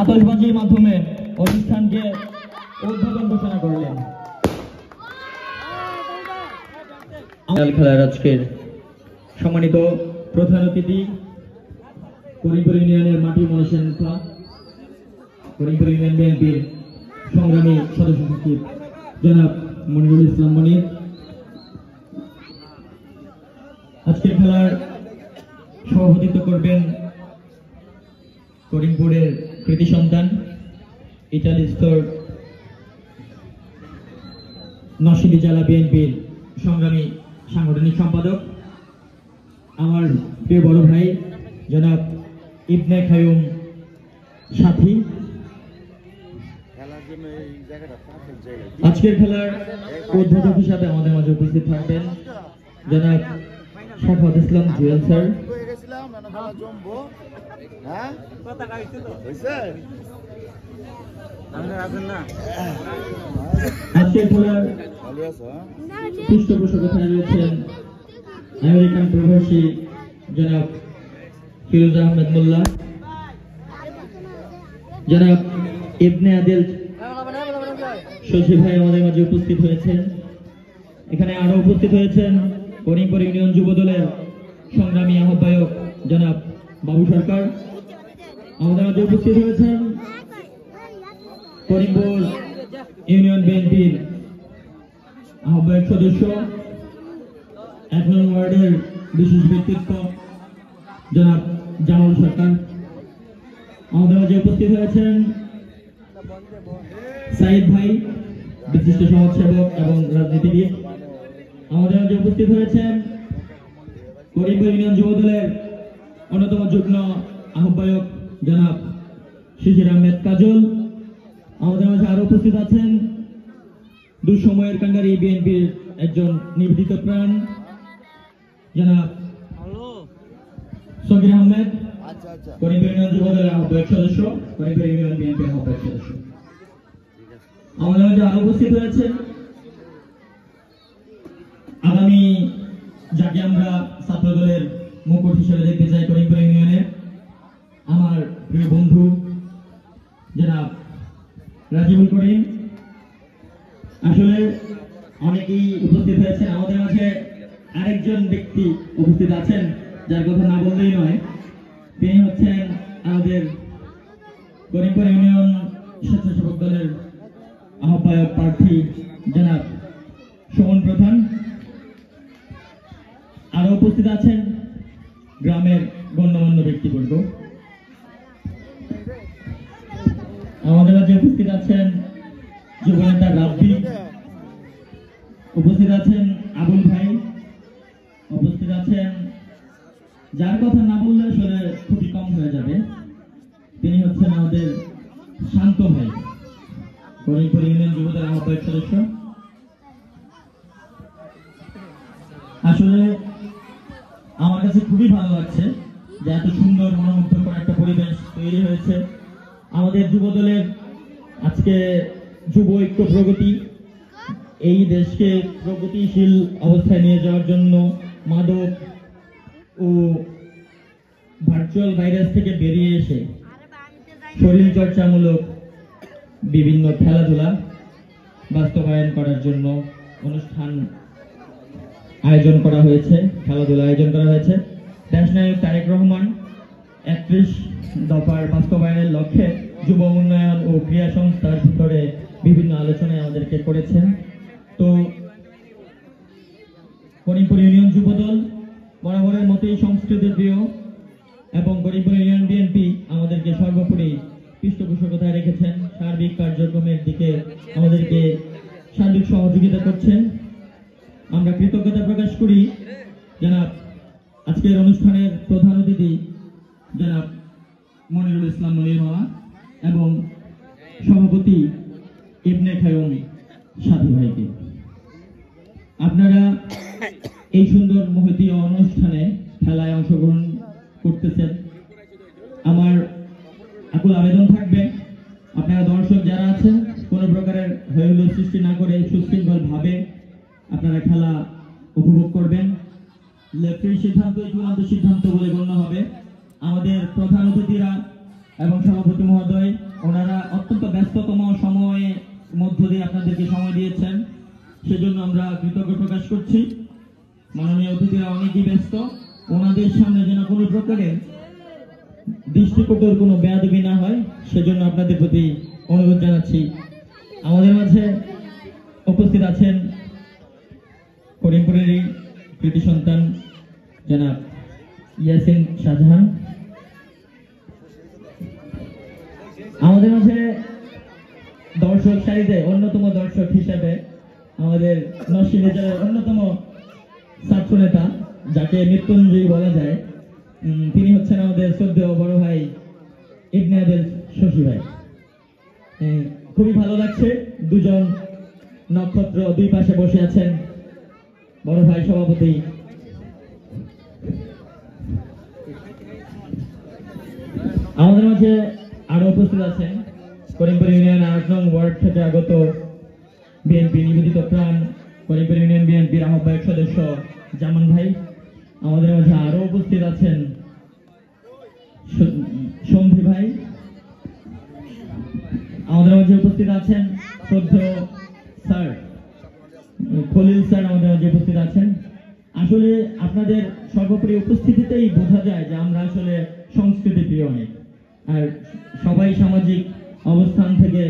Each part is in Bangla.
আতশবাজির মাধ্যমে অনুষ্ঠানকে উদ্বোধন ঘোষণা করলেন। খেলার আজকের সম্মানিত প্রধান অতিথি করিমপুর ইউনিয়নের মাটি মানুষের নেতা করিমপুর ইউনিয়ন বিএনপির সংগ্রামী সদস্য সচিব জনাব মনিরুল ইসলাম মনির, আজকের খেলার সভাপতিত্ব করবেন করিমপুরের কৃতি সন্তান ইটালি স্তর নরসিংদী জেলা বিএনপির সংগ্রামী সাংগঠনিক সম্পাদক আমার প্রিয় বড় ভাই জনাব ইবনে খায়ুম সাথী। আজকের খেলার উদ্বোধক হিসাবে আমাদের মাঝে উপস্থিত থাকবেন জনাব শাফাত ইসলাম জুয়েল স্যার। আজকের খেলার পৃষ্ঠপোষকতায় রয়েছেন আমেরিকান প্রবাসী জনাব ফিরোজ আহমেদ মোল্লা, জনাব ইবনে আদিল শশী ভাই আমাদের মাঝে উপস্থিত হয়েছেন। এখানে আরো উপস্থিত হয়েছেন করিমপুর ইউনিয়ন যুব দলের সংগ্রামী আহ্বায়ক জনাব বাবু সরকার, আমাদের মাঝে উপস্থিত হয়েছেন করিমপুর ইউনিয়ন বিএনপির আহ্বায়ক সদস্য ১ নং ওয়ার্ডের বিশেষ ব্যক্তিত্ব জনাব জামাল সরকার, আমাদের মাঝে উপস্থিত হয়েছেন সাইদ ভাই বিশিষ্ট সমাজসেবক এবং রাজনীতিবিদ, আমাদের মাঝে উপস্থিত হয়েছেন করিমপুর ইউনিয়ন যুব দলের অন্যতম যুগ্ম আহ্বায়ক জনাব শিশির আহমেদ কাজল, আমাদের মাঝে আরো উপস্থিত আছেন দুঃসময়ের কাঙ্গারি বিএনপির একজন নিবেদিত প্রাণ জনাব সগির আহমেদ, করিমপুর ইউনিয়ন যুব দলের আহ্বায়ক সদস্য, করিমপুর ইউনিয়ন বিএনপির আহ্বায়ক সদস্য। আমাদের মাঝে আরো উপস্থিত হয়েছেন আগামী যাকে আমরা ছাত্র দলের মুকুট হিসেবে দেখতে চাই করিমপুর ইউনিয়নের আমার প্রিয় বন্ধু জনাব রাজিবুল করিম। আসলে অনেকেই উপস্থিত হয়েছেন, আমাদের মাঝে আরেকজন ব্যক্তি উপস্থিত আছেন যার কথা না বললেই নয়, তিনি হচ্ছেন আমাদের করিমপুর ইউনিয়ন স্বেচ্ছাসেবক দলের আহ্বায়ক প্রার্থী জনাব সুমন প্রধান। আরো উপস্থিত আছেন গ্রামের গণ্যমান্য ব্যক্তিবর্গ, আমাদের মাঝে উপস্থিত আছেন যুব নেতা রাব্বি, উপস্থিত আছেন আবুল ভাই, উপস্থিত আছেন যার কথা না বললে আসলে খুবই কম হয়ে যাবে, তিনি হচ্ছেন আমাদের শান্ত ভাই, করিমপুর ইউনিয়ন যুব দলের আহ্বায়ক সদস্য। আসলে আমার কাছে খুবই ভালো লাগছে যে এত সুন্দর মনোমুগ্ধকর একটা পরিবেশ তৈরি হয়েছে আমাদের যুব দলের। আজকে যুব ঐক্য প্রগতি এই দেশকে প্রগতিশীল অবস্থায় নিয়ে যাওয়ার জন্য মাদক ও ভার্চুয়াল ভাইরাস থেকে বেরিয়ে এসে শরীর চর্চামূলক বিভিন্ন খেলাধুলা বাস্তবায়ন করার জন্য অনুষ্ঠান আয়োজন করা হয়েছে, খেলাধুলা আয়োজন করা হয়েছে। দেশনায়ক তারেক রহমান ৩১ দফার বাস্তবায়নের লক্ষ্যে যুব উন্নয়ন ও ক্রীড়া সংস্থার ভিতরে বিভিন্ন আলোচনায় আমাদেরকে করেছেন। তো করিমপুর ইউনিয়ন যুব দল বরাবরের মতোই সংস্কৃতির প্রিয় এবং করিমপুর ইউনিয়ন বিএনপি আমাদেরকে সর্বোপরি পৃষ্ঠপোষকতায় রেখেছেন, সার্বিক কার্যক্রমের দিকে আমাদেরকে সার্বিক সহযোগিতা করছেন। আমরা কৃতজ্ঞতা প্রকাশ করি জনাব আজকের অনুষ্ঠানের প্রধান অতিথি জনাব মনিরুল ইসলাম মনির মামা এবং সভাপতি ইবনে খায়ুম সাথী ভাইকে। আপনারা এই সুন্দর মহতীয় অনুষ্ঠানে খেলায় অংশগ্রহণ করতেছেন, আমার আকুল আবেদন থাকবে আপনারা দর্শক যারা আছেন কোনো প্রকারের হইহুল্লোড় সৃষ্টি না করে সুশৃঙ্খল ভাবে আপনারা খেলা উপভোগ করবেন। লেফটির সিদ্ধান্তই চূড়ান্ত সিদ্ধান্ত বলে গণ্য হবে। আমাদের প্রধান অতিথিরা এবং সভাপতি মহোদয় আপনাদেরকে সময় দিয়েছেন, সেজন্য আমরা কৃতজ্ঞ প্রকাশ করছি। মাননীয় অতিথিরা অনেকেই ব্যস্ত, ওনাদের সামনে যেন কোনো প্রকারের দৃষ্টিকটুর কোনো বেয়াদবি না হয়, সেজন্য আপনাদের প্রতি অনুরোধ জানাচ্ছি। আমাদের মাঝে উপস্থিত আছেন করিমপুরেরই কৃতি সন্তান জনাব ইয়াসিন শাহজাহান। আমাদের মাঝে দর্শক সারিতে অন্যতম দর্শক হিসেবে আমাদের নরসিংদী জেলার অন্যতম ছাত্র নেতা, যাকে মৃত্যুঞ্জয়ী বলা যায়, তিনি হচ্ছেন আমাদের শ্রদ্ধেয় বড় ভাই ইবনে আদেল শশী ভাই। খুবই ভালো লাগছে, দুজন নক্ষত্র দুই পাশে বসে আছেন। বড় ভাই সভাপতি, আমাদের মাঝে আরো উপস্থিত আছেন করিমপুর ইউনিয়ন ৮ নং ওয়ার্ড থেকে আগত বিএনপি নিবেদিত প্রাণ করিমপুর ইউনিয়ন বিএনপির আহ্বায়ক সদস্য জামান ভাই। আমাদের মাঝে আরো উপস্থিত আছেন সন্ধি ভাই। আমাদের মাঝে উপস্থিত আছেন শ্রদ্ধেয় স্যার খলিল স্যার, আমাদের মাঝে উপস্থিত আছেন। আসলে আপনাদের সর্বোপরি উপস্থিতিতেই বোঝা যায় যে আমরা আসলে সংস্কৃতি প্রিয় অনেক, আর সবাই সামাজিক অবস্থান থেকে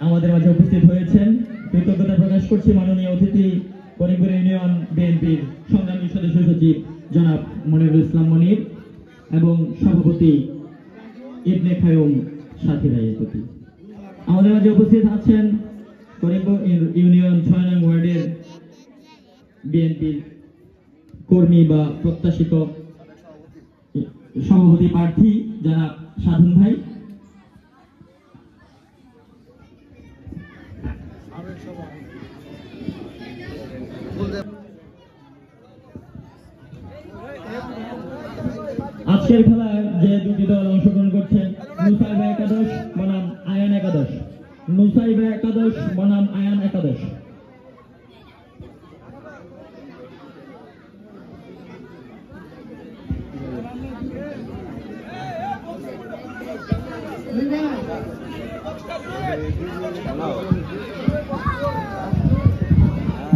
আমাদের মাঝে উপস্থিত হয়েছেন। কৃতজ্ঞতা প্রকাশ করছি মাননীয় অতিথি করিমপুর ইউনিয়ন বিএনপির সংগ্রামী সদস্য সচিব জনাব মনিরুল ইসলাম মনির এবং সভাপতি ইবনে খায়ুম সাথী ভাইয়ের প্রতি। আমাদের মাঝে উপস্থিত আছেন করিমপুর ইউনিয়ন ৬ নং ওয়ার্ডের বিএনপির কর্মী বা প্রত্যাশিত সভাপতি প্রার্থী জনাব সাধন ভাই। আজকের খেলায় যে দুটি দল অংশগ্রহণ করছেন, নুসাইবা একাদশ বনাম আয়ান একাদশ। নুসাইবা একাদশ বনাম আয়ান একাদশ।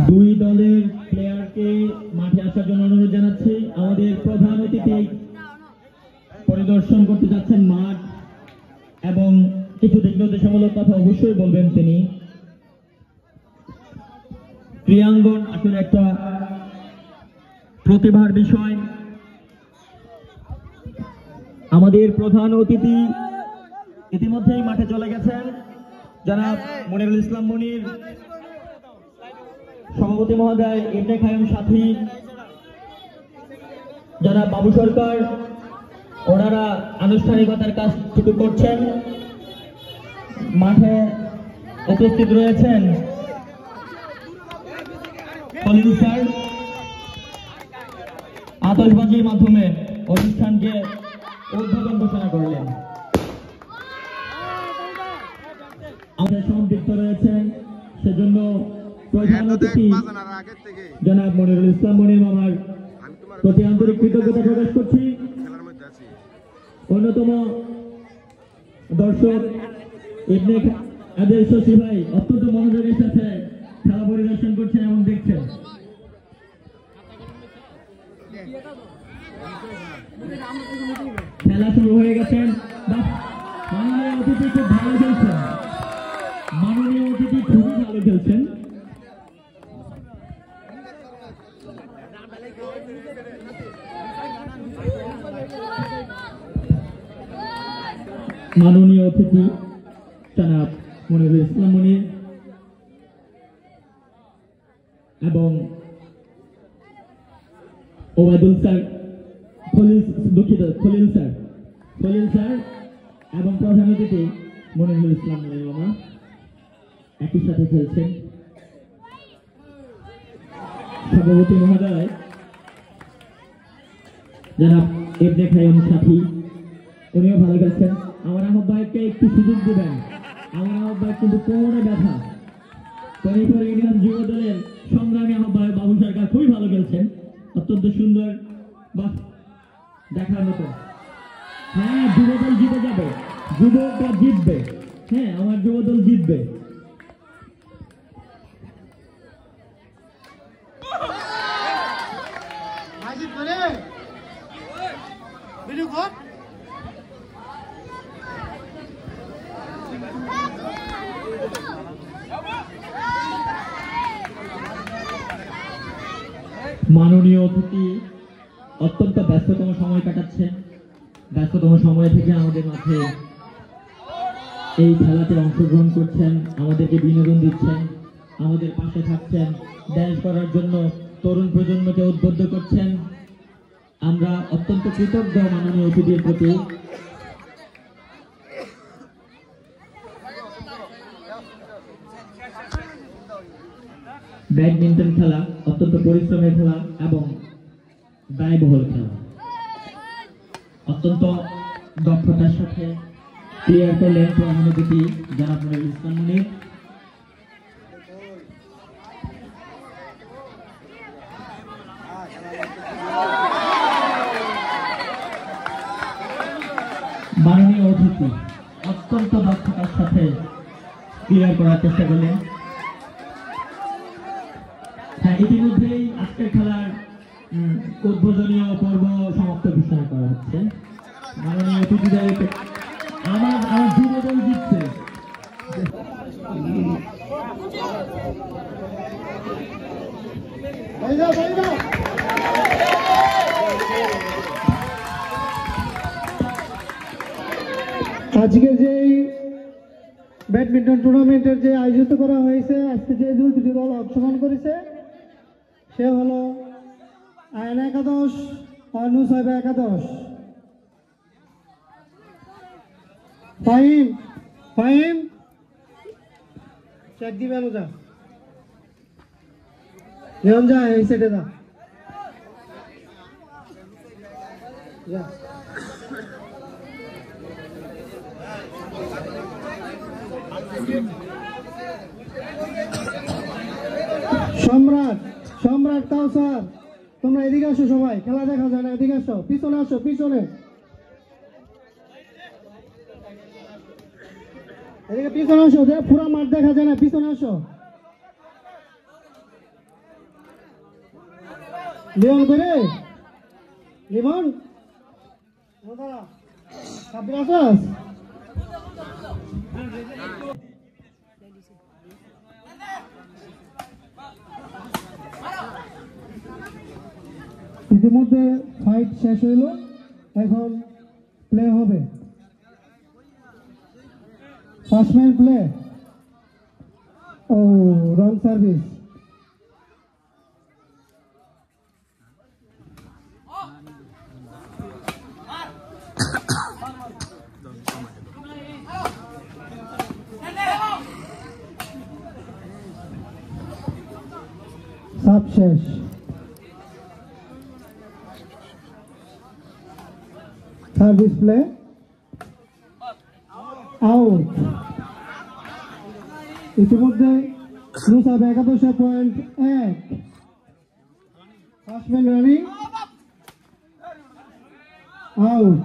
দুই দলের প্লেয়ারকে মাঠে আসার জন্য অনুরোধ জানাচ্ছি। আমাদের প্রধান অতিথি পরিদর্শন করতে যাচ্ছেন মাঠ এবং কিছু দিক নির্দেশমূলক কথা অবশ্যই বলবেন তিনি। ক্রীড়াঙ্গন আসলে একটা প্রতিভার বিষয়। আমাদের প্রধান অতিথি ইতিমধ্যেই মাঠে চলে গেছেন, জনাব মনিরুল ইসলাম মনির, সভাপতি মহোদয় ইবনে খায়ুম সাথী, জনাব বাবু সরকার, ওনারা আনুষ্ঠানিকতার কাজ শুরু করছেন। মাঠে উপস্থিত রয়েছেন খলিল স্যার, আতশবাজির মাধ্যমে অনুষ্ঠানকে উদ্বোধন ঘোষণা করলেন। আমাদের সম্পৃক্ত রয়েছেন, সেজন্য প্রধান অতিথি জনাব মনিরুল ইসলাম মনির মামার প্রতি আন্তরিক কৃতজ্ঞতা প্রকাশ করছি। অন্যতম দর্শক ইবনে আদেল শশী ভাই অত্যন্ত মনোযোগের সাথে খেলা পরিদর্শন করছেন এবং দেখছেন। খেলা শুরু হয়ে গেছেন। মাননীয় অতিথি খুব ভালো খেলছেন, মাননীয় অতিথি খুবই ভালো খেলছেন। মাননীয় অতিথি জনাব মনিরুল ইসলাম মনির এবং ওবায়দুল স্যার, খলিল স্যার এবং প্রধান অতিথি মনিরুল ইসলাম মনির মামা একই সাথে খেলছেন। সভাপতি মহোদয় জনাব ইবনে খায়ুম সাথী, উনিও ভালো খেলছেন। আমার আহ্বায়ককে একটু সুযোগ দেবেন, আমার আহ্বায়ক কিন্তু কোমরে ব্যথা। করিমপুর ইউনিয়ন যুব দলের সংগ্রামী আহ্বায়ক বাবু সরকার খুবই ভালো খেলছেন, অত্যন্ত সুন্দর, বাহ দেখার মতো। হ্যাঁ, যুব দল জিতে যাবে, যুবকরা জিতবে। হ্যাঁ, আমার যুব দল জিতবে। মাননীয় অতিথি অত্যন্ত ব্যস্ততম সময় কাটাচ্ছেন, ব্যস্ততম সময় থেকে আমাদের মাঝে এই খেলাতে অংশগ্রহণ করছেন, আমাদেরকে বিনোদন দিচ্ছেন, আমাদের পাশে থাকছেন, ড্যান্স করার জন্য তরুণ প্রজন্মকে উদ্বুদ্ধ করছেন। আমরা অত্যন্ত কৃতজ্ঞ মাননীয় অতিথির প্রতি। ব্যাডমিন্টন খেলা অত্যন্ত পরিশ্রমের খেলা এবং ব্যয়বহুল খেলা। অত্যন্ত দক্ষতার সাথে ক্লিয়ার করলেন প্রধান অতিথি জনাব নুরুল ইসলাম মুনির। মাননীয় অতিথি অত্যন্ত দক্ষতার সাথে ক্লিয়ার করার চেষ্টা করলেন। হ্যাঁ, ইতিমধ্যেই আজকের খেলার উদ্বোধনীয় পর্ব সমাপ্ত ঘোষণা করা হচ্ছে। মাননীয় অতিথিদেরকে আমার যুবদল জিতছে। আজকে যে ব্যাডমিন্টন টুর্নামেন্টের যে আয়োজিত করা হয়েছে, আজকে যে দুটি দল অংশগ্রহণ করেছে সে হলো আয়না একাদশ আর নুসাইবা একাদশ। ফাহিম ফাহিম চেক দিবেন, ওজা লেন যা এই সাইডে যা। সম্রাট সম্রাট কাউসার, তোমরা এদিকে আসো, সবাই খেলা দেখা যায় না, এদিকে আসো, পিছনে আসো, পিছনে এদিকে পিছনে আসো, পুরো মাঠ দেখা যায় না, পিছনে আসো। লিওন করে লিমন সাব্বির আসাস ইতিমধ্যে ফাইট শেষ হইল, এখন প্লে হবে। First man play. ও রং সার্ভিস। সাব শেষ। Service play out. ইতিমধ্যে Nusaiba 11.1। First man running out.